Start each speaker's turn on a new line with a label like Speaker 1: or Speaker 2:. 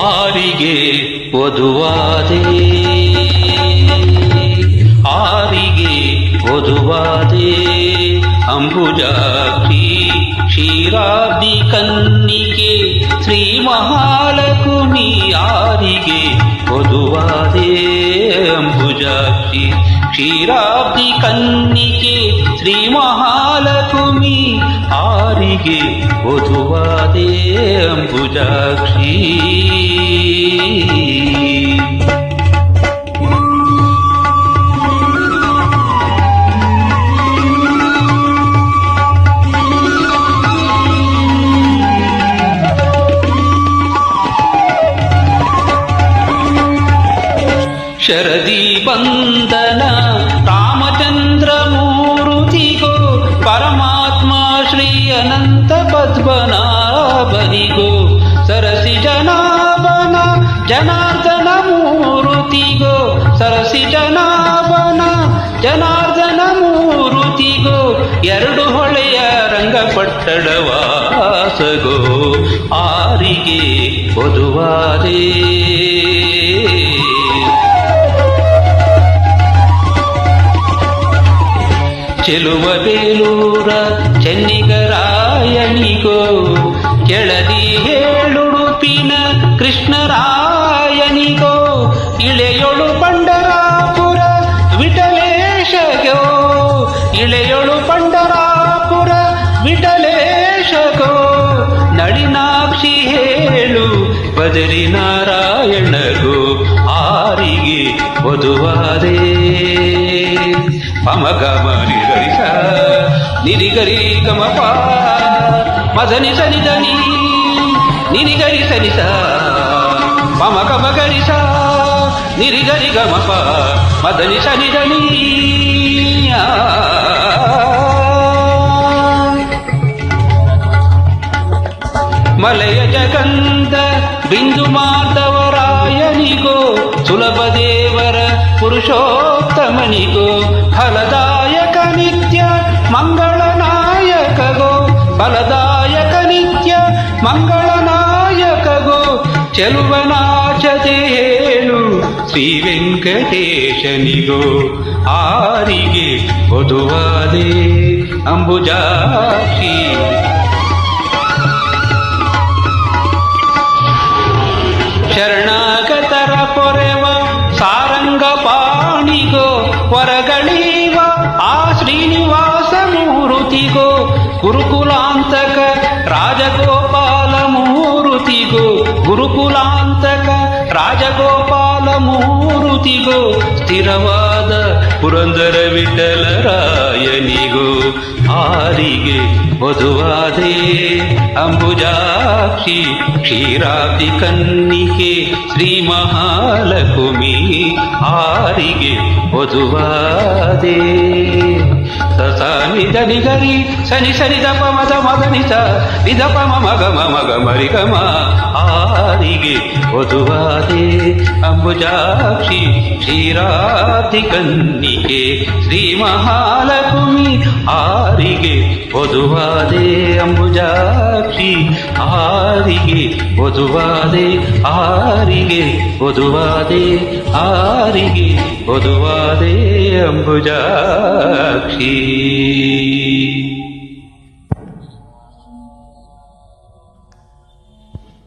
Speaker 1: ಆರಿಗೆ ವಧುವಾದೆ ಆರಿಗೆ ವಧುವಾದೆ ಅಂಬುಜಾಕ್ಷಿ ಕ್ಷೀರಾಬ್ಧಿ ಕನ್ನಿಕೆ ಶ್ರೀ ಮಹಾಲಕ್ಷ್ಮಿ ಆರಿಗೆ ವಧುವಾದೆ ಅಂಬುಜಾಕ್ಷಿ ಕ್ಷೀರಾಬ್ಧಿ ಕನ್ನಿಕೆ ಶ್ರೀ ಮಹಾಲಕ್ಷ್ಮಿ ಆರಿಗೆ ವಧುವಾದೆ ಅಂಬುಜಾಕ್ಷಿ ಶರದಿ ಬಂದನ ರಾಮಚಂದ್ರ ಮೂರುತಿಗೋ ಪರಮಾತ್ಮ ಶ್ರೀ ಅನಂತ ಪದ್ಮನಾಭನಿಗೋ ಸರಸಿ ಜನಾಭನ ಜನಾರ್ದನ ಮೂರುತಿಗೋ ಸರಸಿ ಜನಾಭನ ಜನಾರ್ದನ ಮೂರುತಿಗೋ ಎರಡು ಹೊಳೆಯ ರಂಗಪಟ್ಟಣವಾಸಗೋ ಆರಿಗೆ ವಧುವಾದೆ ಚೆಲುವ ಬೇಲೂರ ಚೆನ್ನಿಗರಾಯನಿಗೋ ಕೆಳದಿ ಹೇಳುಡುಪಿನ ಕೃಷ್ಣರಾಯನಿಗೋ ಇಳೆಯೊಳು ಪಂಡರಾಪುರ ವಿಠಲೇಶಗೋ ಇಳೆಯೊಳು ಪಂಡರಾಪುರ ವಿಠಲೇಶಗೋ ನಳಿನಾಕ್ಷಿ ಹೇಳು ಬದರಿ ನಾರಾಯಣಗೋ ಆರಿಗೆ ವಧುವಾದೆ ಪಮಗಮ ನಿರಿಗರಿಸ ನಿರಿಗರಿ ಗಮಪ ಮದನಿ ಸನಿದನಿ ನಿರಿಗರಿ ಸನಿಸ ಪಮಗಮ ಗರಿಸ ನಿರಿಗರಿ ಗಮಪ ಮದನಿ ಸನಿದನಿ ಮಲಯ ಜಗಂಧ ಬಿಂದು ಮಾಧವರಾಯನಿಗೋ ಸುಲಭ ದೇವರ ಪುರುಷೋತ್ತಮನಿಗೋ ಫಲದಾಯಕ ನಿತ್ಯ ಮಂಗಳನಾಯಕಗೋ ಫಲದಾಯಕ ನಿತ್ಯ ಮಂಗಳನಾಯಕಗೋ ಚೆಲುವನಾಚದೆ ಹೇಳು ಶ್ರೀ ವೆಂಕಟೇಶನಿಗೋ ಆರಿಗೆ ವಧುವಾದೆ ಅಂಬುಜಾಕ್ಷಿ ಶರಣಾಗತರ ಪೊರೆವ ಸಾರಂಗ ಪಾಣಿಗೋ ಹೊರಗಳೀವ ಆ ಶ್ರೀನಿವಾಸ ಮೂರುತಿಗೋ ಗುರುಕುಲಾಂತಕ ರಾಜಗೋಪಾಲ ಮೂರುತಿಗೋ ಗುರುಕುಲಾಂತಕ ರಾಜಗೋಪಾಲ ಮೂರುತಿಗೋ ಸ್ಥಿರವಾದ ಪುರಂದರ ವಿಠಲರಾಯನಿಗೋ ಆರಿಗೆ ವಧುವಾದೆ ಅಂಬುಜಾಕ್ಷಿ ಕ್ಷೀರಾಬ್ಧಿ ಕನ್ನಿಕೆ ಶ್ರೀ ಮಹಾಲಕ್ಷ್ಮಿ ಆರಿಗೆ ವಧುವಾದೆ ಸಸ ನಿಧ ನಿಗರಿ ಸನಿ ಸನಿ ದಪ ಮದ ಮದ ನಿಸ ನಿಧಪ ಮಗ ಮಗ ಮರಿ ಗಮ ಆರಿಗೆ ವಧುವಾದೆ ಅಂಬುಜಾಕ್ಷಿ ಕ್ಷೀರಾಬ್ಧಿ ಕನ್ನಿಕೆ ಶ್ರೀ ಮಹಾಲಕ್ಷ್ಮಿ ಆರಿಗೆ ವಧುವಾದೆ ಅಂಬುಜಾಕ್ಷಿ ಆರಿಗೆ ವಧುವಾದೆ ಆರಿಗೆ ವಧುವಾದೆ ಆರಿಗೆ ವಧುವಾದೆ ಅಂಬುಜಾಕ್ಷಿ